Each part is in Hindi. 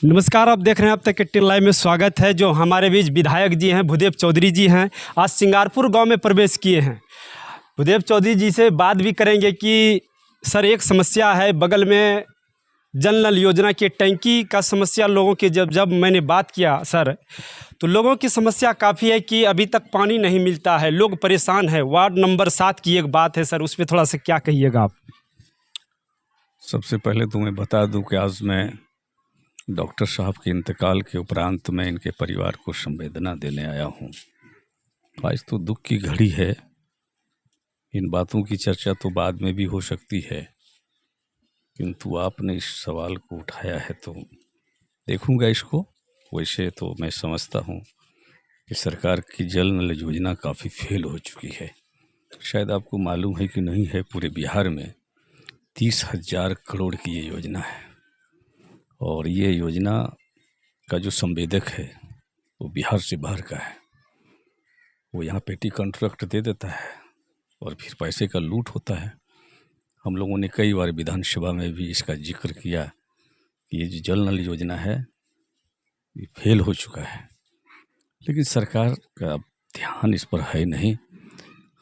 नमस्कार, आप देख रहे हैं अब तक 18 लाइव में स्वागत है। जो हमारे बीच विधायक जी हैं, भूदेव चौधरी जी हैं, आज सिंगारपुर गांव में प्रवेश किए हैं। भूदेव चौधरी जी से बात भी करेंगे कि सर एक समस्या है बगल में जल नल योजना की टंकी का समस्या लोगों की जब मैंने बात किया सर, तो लोगों की समस्या काफ़ी है कि अभी तक पानी नहीं मिलता है, लोग परेशान हैं। वार्ड नंबर 7 की एक बात है सर, उस पर थोड़ा सा क्या कहिएगा आप? सबसे पहले तो मैं बता दूं कि आज मैं डॉक्टर साहब के इंतकाल के उपरांत मैं इनके परिवार को संवेदना देने आया हूं। आज तो दुख की घड़ी है, इन बातों की चर्चा तो बाद में भी हो सकती है, किंतु आपने इस सवाल को उठाया है तो देखूंगा इसको। वैसे तो मैं समझता हूं कि सरकार की जल नल योजना काफ़ी फेल हो चुकी है। शायद आपको मालूम है कि नहीं है, पूरे बिहार में 30,000 करोड़ की ये योजना है और ये योजना का जो संवेदक है वो बिहार से बाहर का है। वो यहाँ पेटी कॉन्ट्रैक्ट दे देता है और फिर पैसे का लूट होता है। हम लोगों ने कई बार विधानसभा में भी इसका जिक्र किया कि ये जो जल नल योजना है ये फेल हो चुका है, लेकिन सरकार का ध्यान इस पर है नहीं।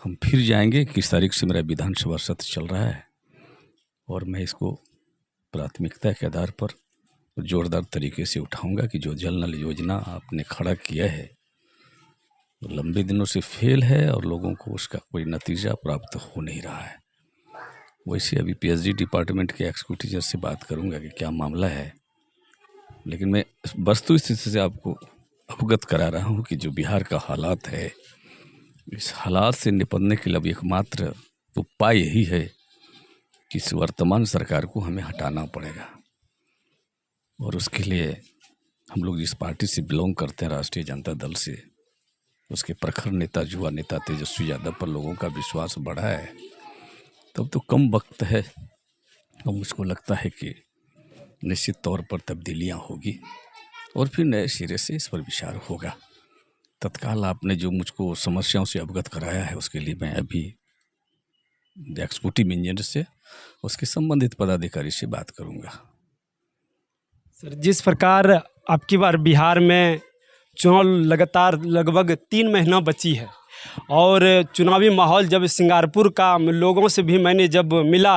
हम फिर जाएंगे, 21 तारीख से मेरा विधानसभा सत्र चल रहा है और मैं इसको प्राथमिकता के आधार पर जोरदार तरीके से उठाऊंगा कि जो जल नल योजना आपने खड़ा किया है वो लंबे दिनों से फेल है और लोगों को उसका कोई नतीजा प्राप्त हो नहीं रहा है। वैसे अभी पीएचडी डिपार्टमेंट के एक्सिक्यूटिव से बात करूंगा कि क्या मामला है, लेकिन मैं वस्तु स्थिति से आपको अवगत करा रहा हूँ कि जो बिहार का हालात है, इस हालात से निपटने के लिए अब एकमात्र उपाय यही है कि इस वर्तमान सरकार को हमें हटाना पड़ेगा। और उसके लिए हम लोग जिस पार्टी से बिलोंग करते हैं, राष्ट्रीय जनता दल से, उसके प्रखर नेता युवा नेता तेजस्वी यादव पर लोगों का विश्वास बढ़ा है। तब तो कम वक्त है और मुझको लगता है कि निश्चित तौर पर तब्दीलियां होगी और फिर नए सिरे से इस पर विचार होगा। तत्काल आपने जो मुझको समस्याओं से अवगत कराया है उसके लिए मैं अभी एक्सिक्यूटिव इंजीनियर से, उसके संबंधित पदाधिकारी से बात करूंगा। सर जिस प्रकार आपकी बार बिहार में चुनाव लगातार लगभग 3 महीना बची है और चुनावी माहौल जब सिंगारपुर का लोगों से भी मैंने जब मिला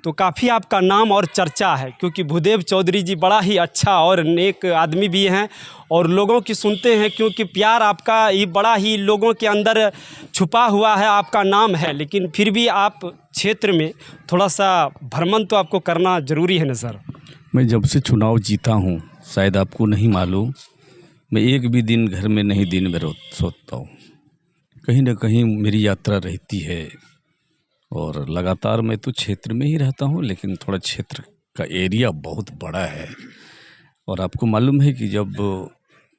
तो काफ़ी आपका नाम और चर्चा है, क्योंकि भूदेव चौधरी जी बड़ा ही अच्छा और नेक आदमी भी हैं और लोगों की सुनते हैं, क्योंकि प्यार आपका ये बड़ा ही लोगों के अंदर छुपा हुआ है, आपका नाम है। लेकिन फिर भी आप क्षेत्र में थोड़ा सा भ्रमण तो आपको करना ज़रूरी है ना सर? मैं जब से चुनाव जीता हूँ, शायद आपको नहीं मालूम, मैं एक भी दिन घर में नहीं दिन में सोता हूँ। कहीं ना कहीं मेरी यात्रा रहती है और लगातार मैं तो क्षेत्र में ही रहता हूँ, लेकिन थोड़ा क्षेत्र का एरिया बहुत बड़ा है। और आपको मालूम है कि जब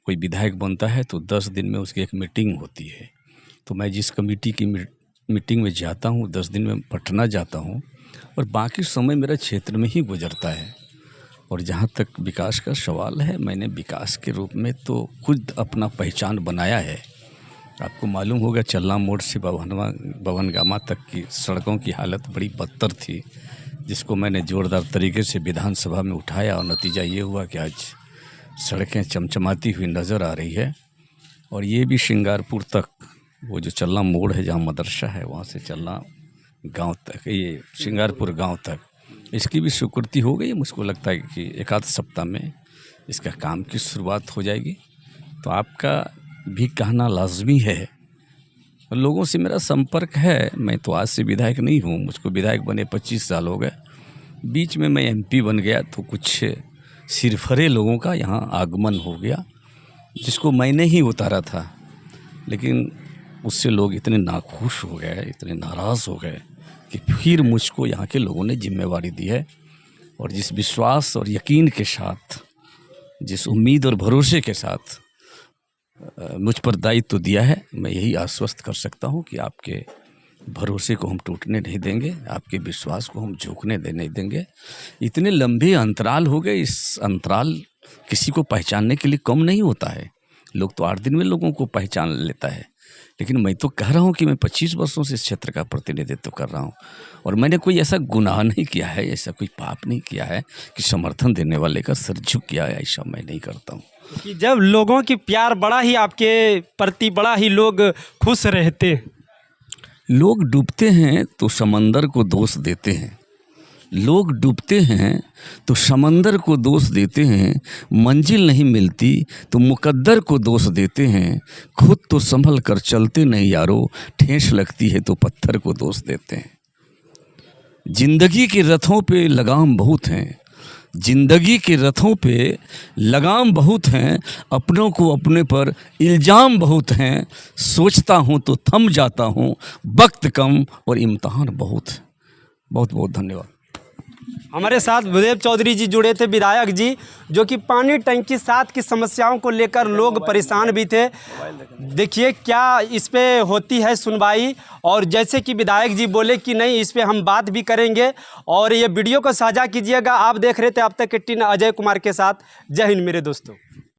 कोई विधायक बनता है तो 10 दिन में उसकी एक मीटिंग होती है। तो मैं जिस कमेटी की मीटिंग में जाता हूँ, 10 दिन में पटना जाता हूँ और बाकी समय मेरा क्षेत्र में ही गुजरता है। और जहाँ तक विकास का सवाल है, मैंने विकास के रूप में तो खुद अपना पहचान बनाया है। आपको मालूम होगा चल्ला मोड़ से बवनगामा तक की सड़कों की हालत बड़ी बदतर थी, जिसको मैंने जोरदार तरीके से विधानसभा में उठाया और नतीजा ये हुआ कि आज सड़कें चमचमाती हुई नज़र आ रही है। और ये भी सिंगारपुर तक, वो जो चल्ला मोड़ है जहाँ मदरसा है, वहाँ से चल्ला गाँव तक, ये सिंगारपुर गाँव तक, इसकी भी स्वीकृति हो गई। मुझको लगता है कि एक आध सप्ताह में इसका काम की शुरुआत हो जाएगी। तो आपका भी कहना लाजमी है। लोगों से मेरा संपर्क है, मैं तो आज से विधायक नहीं हूँ, मुझको विधायक बने 25 साल हो गए। बीच में मैं एमपी बन गया तो कुछ सिरफरे लोगों का यहाँ आगमन हो गया, जिसको मैंने ही उतारा था, लेकिन उससे लोग इतने नाखुश हो गए, इतने नाराज़ हो गए कि फिर मुझको यहाँ के लोगों ने जिम्मेवारी दी है। और जिस विश्वास और यकीन के साथ, जिस उम्मीद और भरोसे के साथ मुझ पर दायित्व दिया है, मैं यही आश्वस्त कर सकता हूँ कि आपके भरोसे को हम टूटने नहीं देंगे, आपके विश्वास को हम झुकने नहीं देंगे। इतने लंबे अंतराल हो गए, इस अंतराल किसी को पहचानने के लिए कम नहीं होता है। लोग तो 8 दिन में लोगों को पहचान लेता है, लेकिन मैं तो कह रहा हूँ कि मैं 25 वर्षों से इस क्षेत्र का प्रतिनिधित्व कर रहा हूँ और मैंने कोई ऐसा गुनाह नहीं किया है, ऐसा कोई पाप नहीं किया है कि समर्थन देने वाले का सिर झुक गया है, ऐसा मैं नहीं करता हूँ। कि जब लोगों की प्यार बड़ा ही आपके प्रति बड़ा ही लोग खुश रहते हैं। लोग डूबते हैं तो समंदर को दोष देते हैं, लोग डूबते हैं तो समंदर को दोष देते हैं, मंजिल नहीं मिलती तो मुकद्दर को दोष देते हैं, खुद तो संभल कर चलते नहीं यारो, ठेस लगती है तो पत्थर को दोष देते हैं। जिंदगी के रथों पे लगाम बहुत हैं, जिंदगी के रथों पे लगाम बहुत हैं, अपनों को अपने पर इल्ज़ाम बहुत हैं, सोचता हूँ तो थम जाता हूँ, वक्त कम और इम्तहान बहुत है। बहुत बहुत धन्यवाद। हमारे साथ भूदेव चौधरी जी जुड़े थे, विधायक जी, जो कि पानी टंकी 7 की समस्याओं को लेकर लोग परेशान भी थे। देखिए क्या इस पे होती है सुनवाई, और जैसे कि विधायक जी बोले कि नहीं इस पे हम बात भी करेंगे। और ये वीडियो को साझा कीजिएगा। आप देख रहे थे अब तक के टीन अजय कुमार के साथ। जय हिंद मेरे दोस्तों।